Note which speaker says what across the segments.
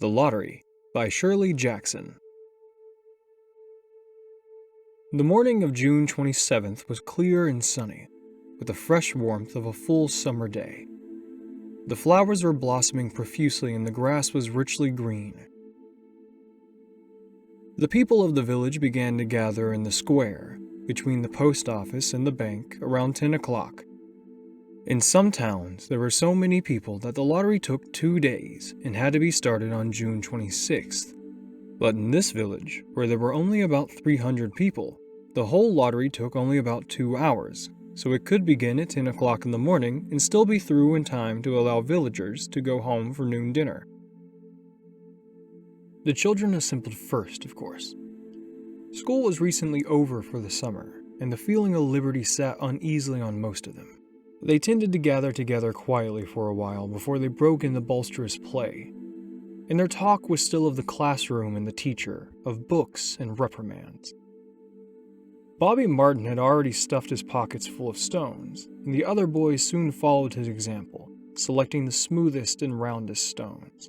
Speaker 1: The Lottery by Shirley Jackson. The morning of June 27th was clear and sunny, with the fresh warmth of a full summer day. The flowers were blossoming profusely and the grass was richly green. The people of the village began to gather in the square, between the post office and the bank, around 10 o'clock. In some towns, there were so many people that the lottery took 2 days and had to be started on June 26th. But in this village, where there were only about 300 people, the whole lottery took only about 2 hours, so it could begin at 10 o'clock in the morning and still be through in time to allow villagers to go home for noon dinner. The children assembled first, of course. School was recently over for the summer, and the feeling of liberty sat uneasily on most of them. They tended to gather together quietly for a while before they broke into boisterous play, and their talk was still of the classroom and the teacher, of books and reprimands. Bobby Martin had already stuffed his pockets full of stones, and the other boys soon followed his example, selecting the smoothest and roundest stones.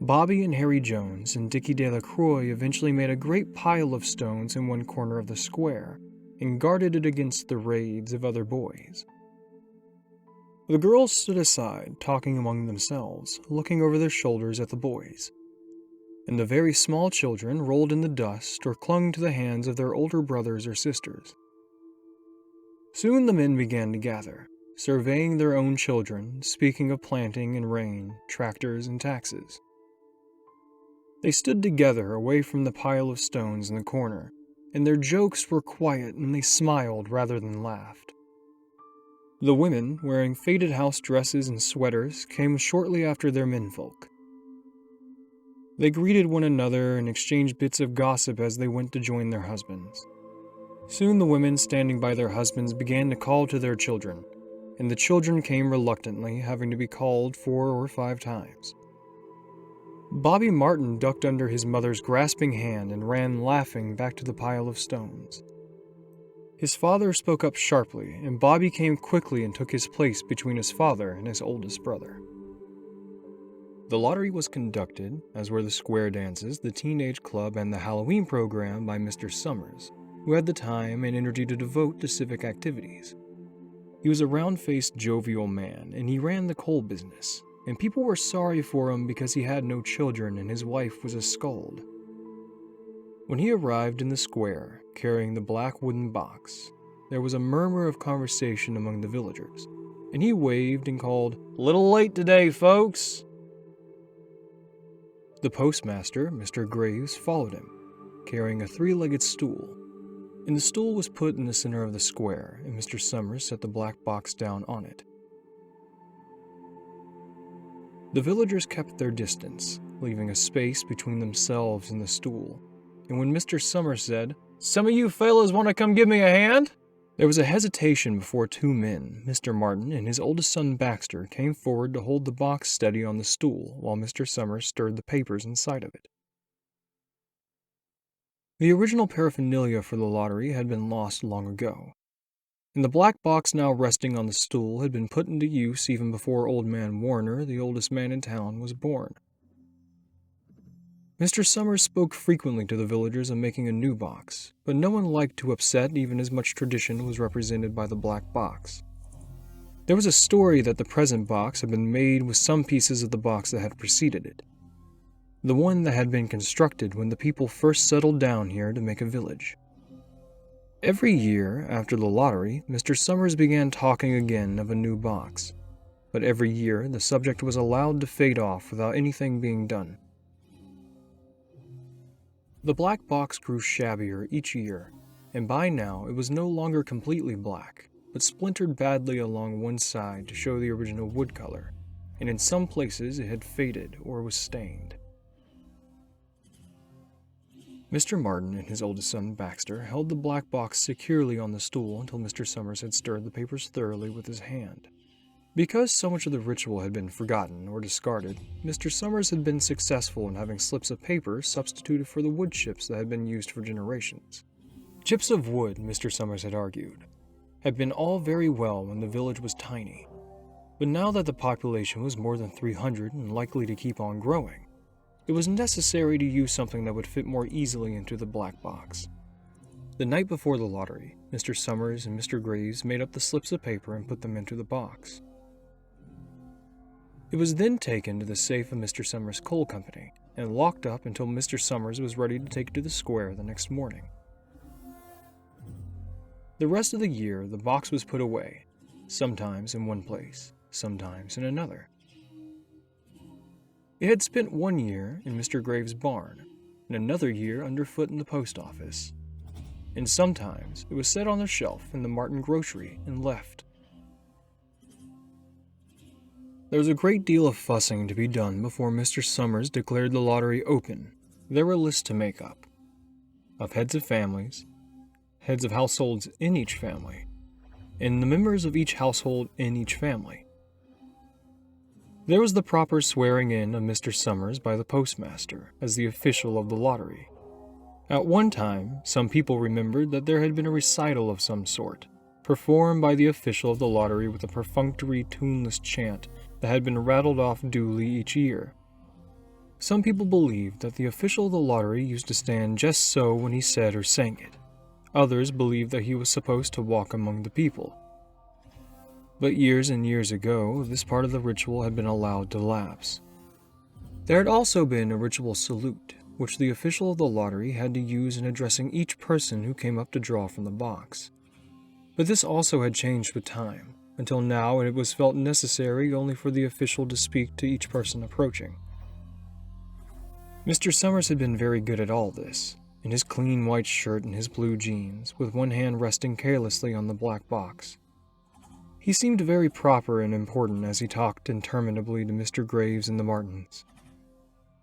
Speaker 1: Bobby and Harry Jones and Dickie Delacroix eventually made a great pile of stones in one corner of the square, and guarded it against the raids of other boys. The girls stood aside, talking among themselves, looking over their shoulders at the boys. And the very small children rolled in the dust or clung to the hands of their older brothers or sisters. Soon the men began to gather, surveying their own children, speaking of planting and rain, tractors and taxes. They stood together away from the pile of stones in the corner, and their jokes were quiet and they smiled rather than laughed. The women, wearing faded house dresses and sweaters, came shortly after their menfolk. They greeted one another and exchanged bits of gossip as they went to join their husbands. Soon the women standing by their husbands began to call to their children, and the children came reluctantly, having to be called 4 or 5 times. Bobby Martin ducked under his mother's grasping hand and ran laughing back to the pile of stones. His father spoke up sharply, and Bobby came quickly and took his place between his father and his oldest brother. The lottery was conducted, as were the square dances, the teenage club, and the Halloween program by Mr. Summers, who had the time and energy to devote to civic activities. He was a round-faced, jovial man, and he ran the coal business, and people were sorry for him because he had no children and his wife was a scold. When he arrived in the square, carrying the black wooden box, there was a murmur of conversation among the villagers, and he waved and called, "Little late today, folks!" The postmaster, Mr. Graves, followed him, carrying a 3-legged stool, and the stool was put in the center of the square, and Mr. Summers set the black box down on it. The villagers kept their distance, leaving a space between themselves and the stool, and when Mr. Summers said, "Some of you fellas want to come give me a hand?" There was a hesitation before 2 men, Mr. Martin and his oldest son Baxter, came forward to hold the box steady on the stool while Mr. Summers stirred the papers inside of it. The original paraphernalia for the lottery had been lost long ago, and the black box now resting on the stool had been put into use even before Old Man Warner, the oldest man in town, was born. Mr. Summers spoke frequently to the villagers of making a new box, but no one liked to upset even as much tradition was represented by the black box. There was a story that the present box had been made with some pieces of the box that had preceded it, the one that had been constructed when the people first settled down here to make a village. Every year, after the lottery, Mr. Summers began talking again of a new box, but every year the subject was allowed to fade off without anything being done. The black box grew shabbier each year, and by now it was no longer completely black, but splintered badly along one side to show the original wood color, and in some places it had faded or was stained. Mr. Martin and his oldest son Baxter held the black box securely on the stool until Mr. Summers had stirred the papers thoroughly with his hand. Because so much of the ritual had been forgotten or discarded, Mr. Summers had been successful in having slips of paper substituted for the wood chips that had been used for generations. Chips of wood, Mr. Summers had argued, had been all very well when the village was tiny, but now that the population was more than 300 and likely to keep on growing, It was necessary to use something that would fit more easily into the black box. The night before the lottery, Mr. Summers and Mr. Graves made up the slips of paper and put them into the box. It was then taken to the safe of Mr. Summers' coal company and locked up until Mr. Summers was ready to take it to the square the next morning. The rest of the year, the box was put away, sometimes in one place, sometimes in another. It had spent 1 year in Mr. Graves' barn, and another year underfoot in the post office. And sometimes it was set on the shelf in the Martin grocery and left. There was a great deal of fussing to be done before Mr. Summers declared the lottery open. There were lists to make up, of heads of families, heads of households in each family, and the members of each household in each family. There was the proper swearing in of Mr. Summers by the postmaster as the official of the lottery. At one time, some people remembered that there had been a recital of some sort, performed by the official of the lottery with a perfunctory, tuneless chant that had been rattled off duly each year. Some people believed that the official of the lottery used to stand just so when he said or sang it. Others believed that he was supposed to walk among the people. But years and years ago, this part of the ritual had been allowed to lapse. There had also been a ritual salute, which the official of the lottery had to use in addressing each person who came up to draw from the box. But this also had changed with time, until now it was felt necessary only for the official to speak to each person approaching. Mr. Summers had been very good at all this, in his clean white shirt and his blue jeans, with one hand resting carelessly on the black box. He seemed very proper and important as he talked interminably to Mr. Graves and the Martins.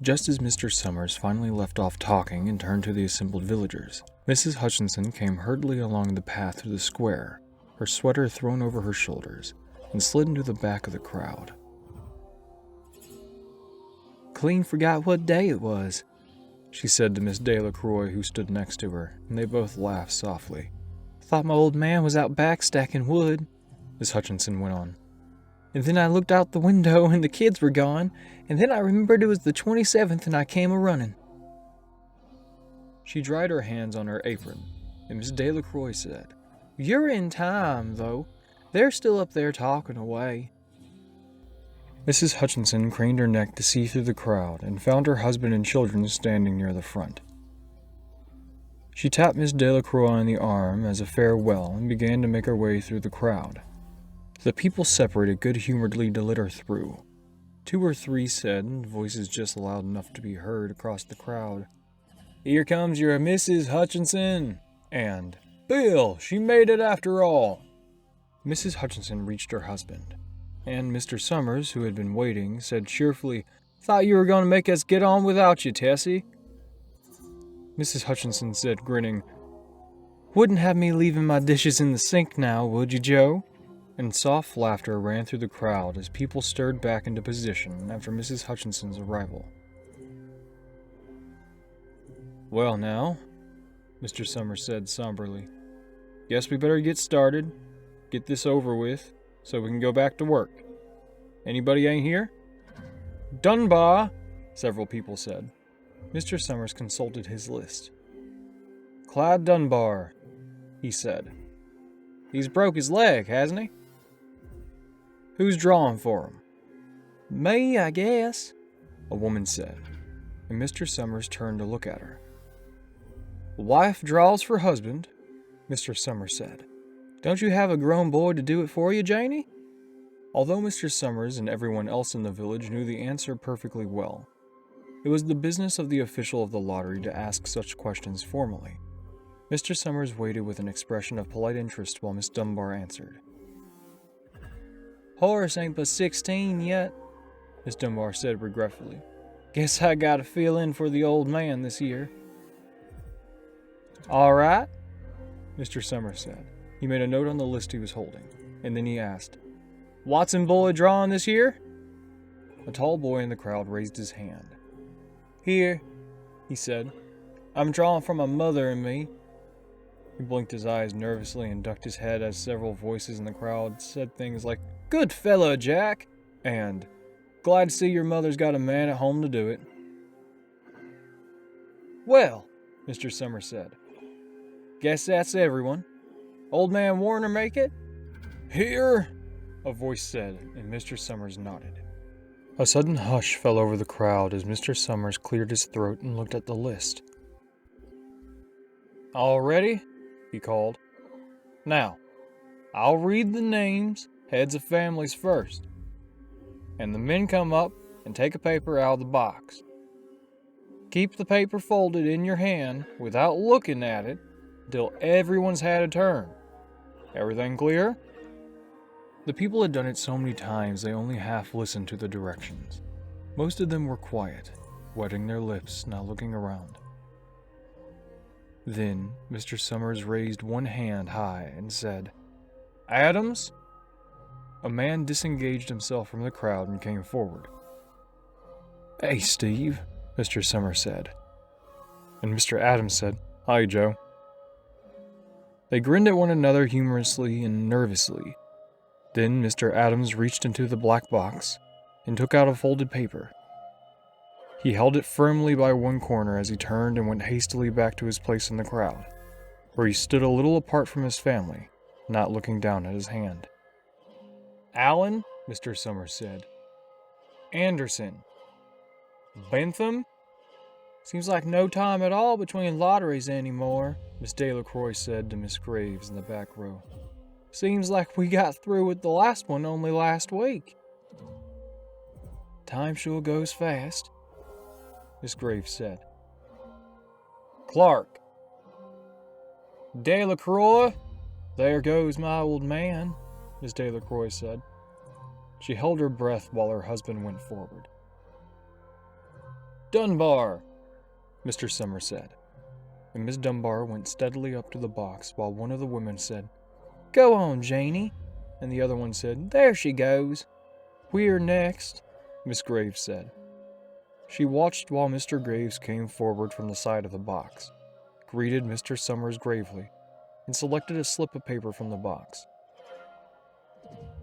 Speaker 1: Just as Mr. Summers finally left off talking and turned to the assembled villagers, Mrs. Hutchinson came hurriedly along the path to the square, her sweater thrown over her shoulders, and slid into the back of the crowd. "Clean forgot what day it was," she said to Miss Delacroix, who stood next to her, and they both laughed softly. "Thought my old man was out back stacking wood," Miss Hutchinson went on. "And then I looked out the window and the kids were gone, and then I remembered it was the 27th and I came a-running." She dried her hands on her apron, and Miss Delacroix said, "You're in time, though. They're still up there talking away." Mrs. Hutchinson craned her neck to see through the crowd and found her husband and children standing near the front. She tapped Miss Delacroix on the arm as a farewell and began to make her way through the crowd. The people separated good-humoredly to let her through. 2 or 3 said, in voices just loud enough to be heard across the crowd, "Here comes your Mrs. Hutchinson," and "Bill, she made it after all." Mrs. Hutchinson reached her husband, and Mr. Summers, who had been waiting, said cheerfully, "Thought you were going to make us get on without you, Tessie." Mrs. Hutchinson said, grinning, "Wouldn't have me leaving my dishes in the sink now, would you, Joe?" And soft laughter ran through the crowd as people stirred back into position after Mrs. Hutchinson's arrival. "Well now," Mr. Summers said somberly, "guess we better get started, get this over with, so we can go back to work. Anybody ain't here?" "Dunbar," several people said. Mr. Summers consulted his list. "Clyde Dunbar," he said. "He's broke his leg, hasn't he?" "Who's drawing for him?" "Me, I guess," a woman said, and Mr. Summers turned to look at her. "Wife draws for husband," Mr. Summers said. "Don't you have a grown boy to do it for you, Janie?" Although Mr. Summers and everyone else in the village knew the answer perfectly well, it was the business of the official of the lottery to ask such questions formally. Mr. Summers waited with an expression of polite interest while Miss Dunbar answered. "Horace ain't but 16 yet," Miss Dunbar said regretfully. "Guess I got to fill in for the old man this year." "All right," Mr. Summers said. He made a note on the list he was holding, and then he asked, "Watson boy drawing this year?" A tall boy in the crowd raised his hand. "Here," he said. "I'm drawing for my mother and me." He blinked his eyes nervously and ducked his head as several voices in the crowd said things like, "Good fellow, Jack," and "Glad to see your mother's got a man at home to do it." "Well," Mr. Summers said, "guess that's everyone. Old Man Warner make it?" "Here," a voice said, and Mr. Summers nodded. A sudden hush fell over the crowd as Mr. Summers cleared his throat and looked at the list. "All ready?" he called. "Now, I'll read the names, heads of families first, and the men come up and take a paper out of the box. Keep the paper folded in your hand without looking at it until everyone's had a turn. Everything clear?" The people had done it so many times they only half listened to the directions. Most of them were quiet, wetting their lips, not looking around. Then Mr. Summers raised one hand high and said, "Adams?" A man disengaged himself from the crowd and came forward. "Hey, Steve," Mr. Summers said. And Mr. Adams said, "Hi, Joe." They grinned at one another humorously and nervously. Then Mr. Adams reached into the black box and took out a folded paper. He held it firmly by one corner as he turned and went hastily back to his place in the crowd, where he stood a little apart from his family, not looking down at his hand. "Allen," Mr. Summers said. "Anderson. Bentham? Seems like no time at all between lotteries anymore," Miss Delacroix said to Miss Graves in the back row. "Seems like we got through with the last one only last week." "Time sure goes fast," Miss Graves said. "Clark. Delacroix, there goes my old man," Miss Delacroix said. She held her breath while her husband went forward. "Dunbar," Mr. Summers said, and Miss Dunbar went steadily up to the box while one of the women said, "Go on, Janie," and the other one said, "There she goes." "We're next," Miss Graves said. She watched while Mr. Graves came forward from the side of the box, greeted Mr. Summers gravely, and selected a slip of paper from the box.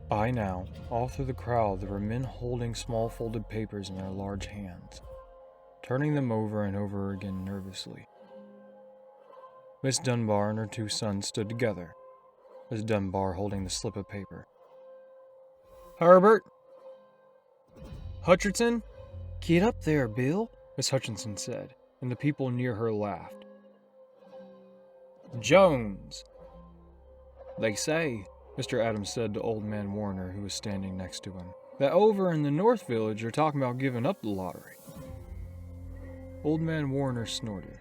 Speaker 1: By now, all through the crowd there were men holding small folded papers in their large hands, turning them over and over again nervously. Miss Dunbar and her two sons stood together, Miss Dunbar holding the slip of paper. "Herbert. Hutcherson." "Get up there, Bill," Miss Hutchinson said, and the people near her laughed. "Jones." "They say," Mr. Adams said to Old Man Warner, who was standing next to him, "that over in the North Village are talking about giving up the lottery." Old Man Warner snorted.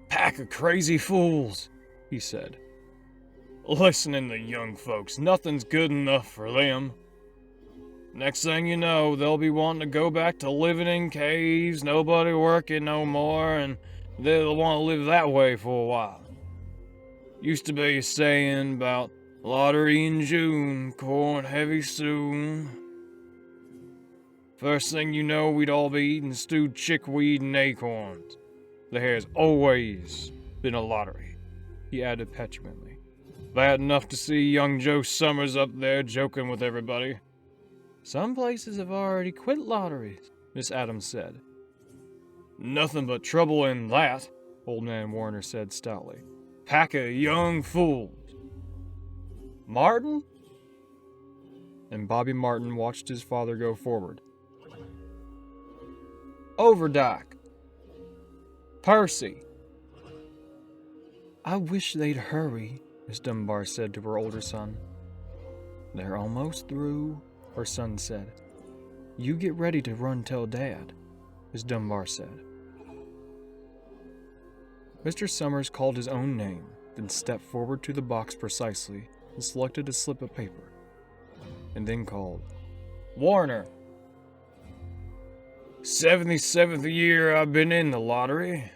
Speaker 1: "Pack of crazy fools," he said. "Listening to young folks, nothing's good enough for them. Next thing you know, they'll be wanting to go back to living in caves, nobody working no more, and they'll want to live that way for a while. Used to be a saying about lottery in June, corn heavy soon. First thing you know, we'd all be eating stewed chickweed and acorns. There has always been a lottery," he added petulantly. "Bad enough to see young Joe Summers up there joking with everybody." "Some places have already quit lotteries," Miss Adams said. "Nothing but trouble in that," Old Man Warner said stoutly. "Pack of young fools." "Martin?" And Bobby Martin watched his father go forward. "Overdyke. Percy." "I wish they'd hurry," Miss Dunbar said to her older son. "They're almost through," her son said. "You get ready to run tell Dad," Miss Dunbar said. Mr. Summers called his own name, then stepped forward to the box precisely and selected a slip of paper, and then called, "Warner." 77th year I've been in the lottery,"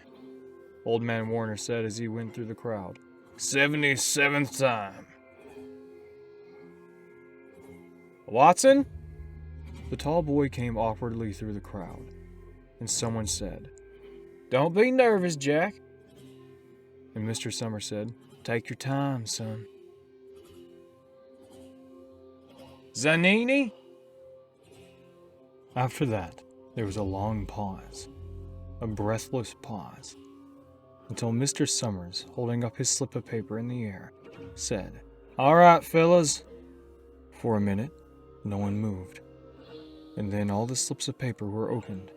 Speaker 1: Old Man Warner said as he went through the crowd. 77th time. "Watson?" The tall boy came awkwardly through the crowd, and someone said, "Don't be nervous, Jack." And Mr. Summers said, "Take your time, son." "Zanini?" After that, there was a long pause. a breathless pause, until Mr. Summers, holding up his slip of paper in the air, said, "All right, fellas." For a minute, no one moved, and then all the slips of paper were opened.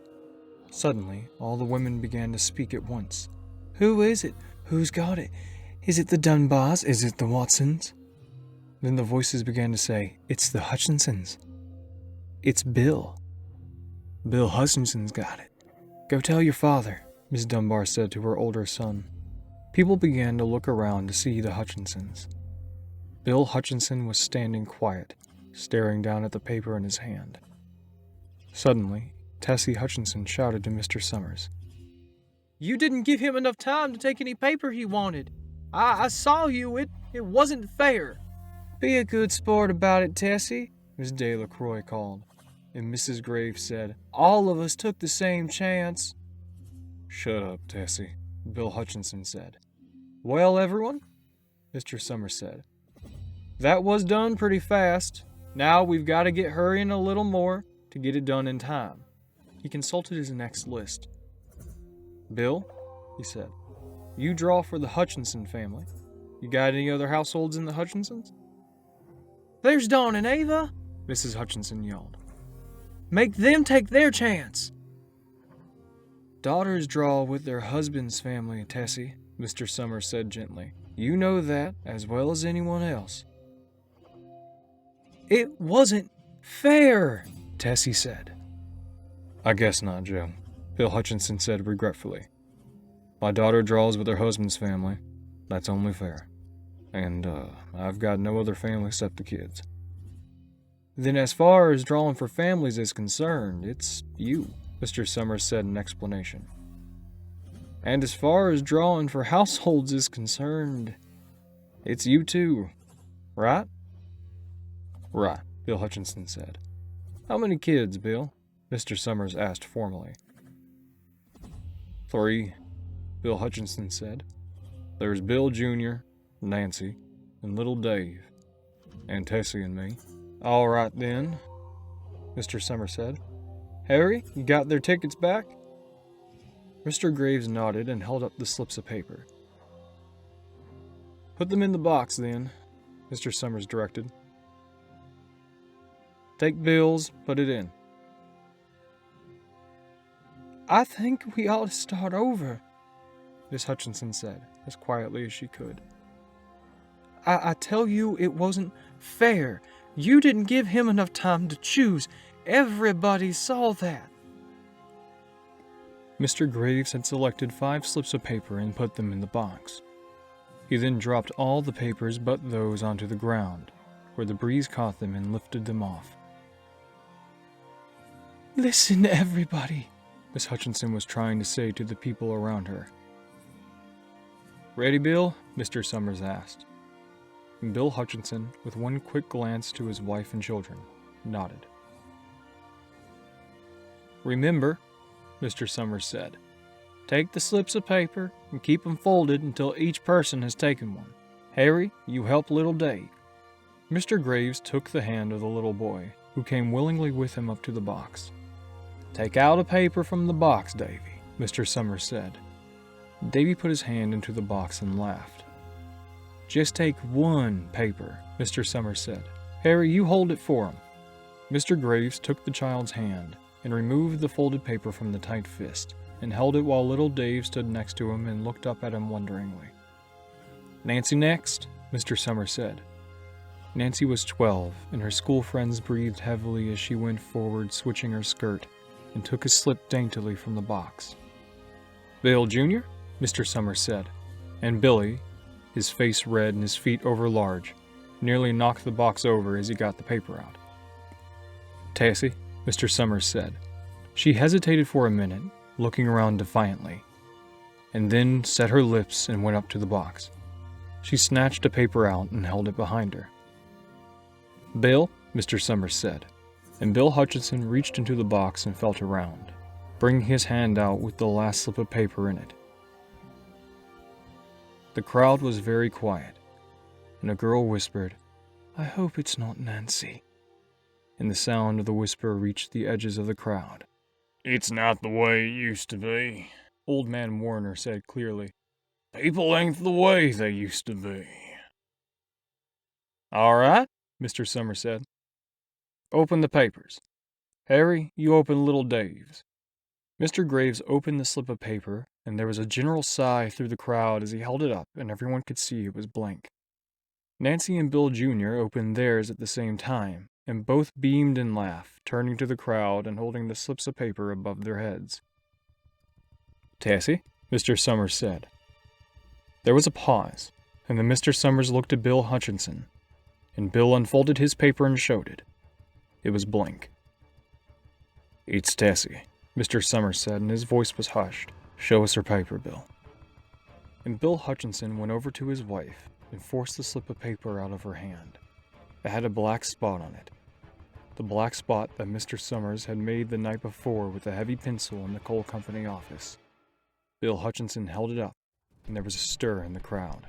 Speaker 1: Suddenly, all the women began to speak at once. "Who is it? Who's got it? Is it the Dunbars? Is it the Watsons?" Then the voices began to say, "It's the Hutchinsons. It's Bill. Bill Hutchinson's got it. Go tell your father," Miss Dunbar said to her older son. People began to look around to see the Hutchinsons. Bill Hutchinson was standing quiet, staring down at the paper in his hand. Suddenly, Tessie Hutchinson shouted to Mr. Summers, "You didn't give him enough time to take any paper he wanted. I saw you. It wasn't fair." "Be a good sport about it, Tessie," Miss Delacroix called, and Mrs. Graves said, "All of us took the same chance." "Shut up, Tessie," Bill Hutchinson said. "Well, everyone," Mr. Summers said, "that was done pretty fast. Now we've got to get hurrying a little more to get it done in time." He consulted his next list. "Bill," he said, "you draw for the Hutchinson family. You got any other households in the Hutchinsons?" "There's Dawn and Ava," Mrs. Hutchinson yelled. "Make them take their chance." "Daughters draw with their husband's family, Tessie," Mr. Summers said gently. "You know that as well as anyone else." "It wasn't fair," Tessie said. "I guess not, Joe," Bill Hutchinson said regretfully. "My daughter draws with her husband's family. That's only fair. And, I've got no other family except the kids." "Then as far as drawing for families is concerned, it's you," Mr. Summers said in explanation. "And as far as drawing for households is concerned, it's you too, right?" "Right," Bill Hutchinson said. "How many kids, Bill?" Mr. Summers asked formally. "3," Bill Hutchinson said. "There's Bill Jr., Nancy, and little Dave, and Tessie and me." "All right, then," Mr. Summers said. "Harry, you got their tickets back?" Mr. Graves nodded and held up the slips of paper. "Put them in the box, then," Mr. Summers directed. "Take Bill's, put it in." "I think we ought to start over," Miss Hutchinson said, as quietly as she could. I tell you it wasn't fair. You didn't give him enough time to choose. Everybody saw that." Mr. Graves had selected 5 slips of paper and put them in the box. He then dropped all the papers but those onto the ground, where the breeze caught them and lifted them off. "Listen, everybody," Miss Hutchinson was trying to say to the people around her. "Ready, Bill?" Mr. Summers asked. And Bill Hutchinson, with one quick glance to his wife and children, nodded. "Remember," Mr. Summers said, "take the slips of paper and keep them folded until each person has taken one. Harry, you help little Dave." Mr. Graves took the hand of the little boy, who came willingly with him up to the box. "Take out a paper from the box, Davy," Mr. Summers said. Davy put his hand into the box and laughed. "Just take one paper," Mr. Summers said. "Harry, you hold it for him." Mr. Graves took the child's hand and removed the folded paper from the tight fist, and held it while little Dave stood next to him and looked up at him wonderingly. "Nancy next," Mr. Summers said. Nancy was 12, and her school friends breathed heavily as she went forward, switching her skirt, and took a slip daintily from the box. "Bill Jr.?" Mr. Summers said, and Billy, his face red and his feet overlarge, nearly knocked the box over as he got the paper out. "Tessie," Mr. Summers said. She hesitated for a minute, looking around defiantly, and then set her lips and went up to the box. She snatched a paper out and held it behind her. "Bill," Mr. Summers said, and Bill Hutchinson reached into the box and felt around, bringing his hand out with the last slip of paper in it. The crowd was very quiet, and a girl whispered, "I hope it's not Nancy," and the sound of the whisper reached the edges of the crowd. It's not the way it used to be, Old Man Warner said clearly. People ain't the way they used to be. All right, Mr. Summers said. Open the papers. Harry, you open little Dave's. Mr. Graves opened the slip of paper, and there was a general sigh through the crowd as he held it up, and everyone could see it was blank. Nancy and Bill Jr. opened theirs at the same time, and both beamed and laughed, turning to the crowd and holding the slips of paper above their heads. Tessie, Mr. Summers said. There was a pause, and then Mr. Summers looked at Bill Hutchinson, and Bill unfolded his paper and showed it. It was blank. It's Tessie, Mr. Summers said, and his voice was hushed. Show us her paper, Bill. And Bill Hutchinson went over to his wife and forced the slip of paper out of her hand. It had a black spot on it. The black spot that Mr. Summers had made the night before with a heavy pencil in the coal company office. Bill Hutchinson held it up, and there was a stir in the crowd.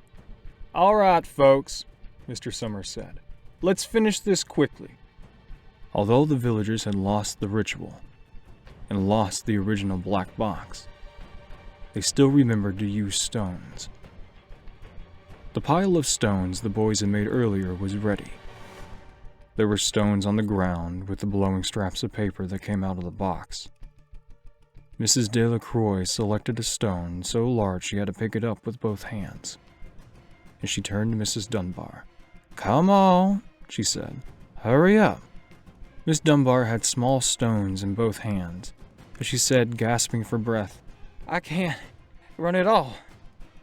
Speaker 1: All right, folks, Mr. Summers said. Let's finish this quickly. Although the villagers had lost the ritual, and lost the original black box, they still remembered to use stones. The pile of stones the boys had made earlier was ready. There were stones on the ground with the blowing scraps of paper that came out of the box. Mrs. Delacroix selected a stone so large she had to pick it up with both hands. And she turned to Mrs. Dunbar. Come on, she said. Hurry up. Miss Dunbar had small stones in both hands, but she said, gasping for breath, I can't run at all.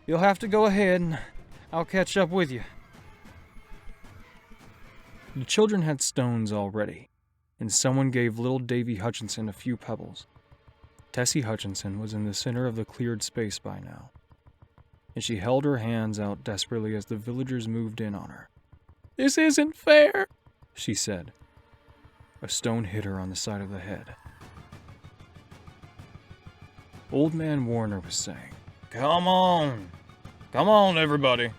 Speaker 1: You'll have to go ahead and I'll catch up with you. The children had stones already, and someone gave little Davy Hutchinson a few pebbles. Tessie Hutchinson was in the center of the cleared space by now, and she held her hands out desperately as the villagers moved in on her. This isn't fair, she said. A stone hit her on the side of the head. Old Man Warner was saying, Come on, everybody.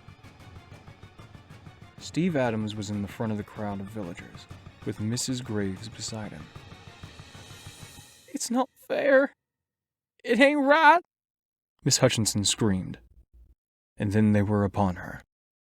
Speaker 1: Steve Adams was in the front of the crowd of villagers, with Mrs. Graves beside him. It's not fair. It ain't right, Miss Hutchinson screamed. And then they were upon her.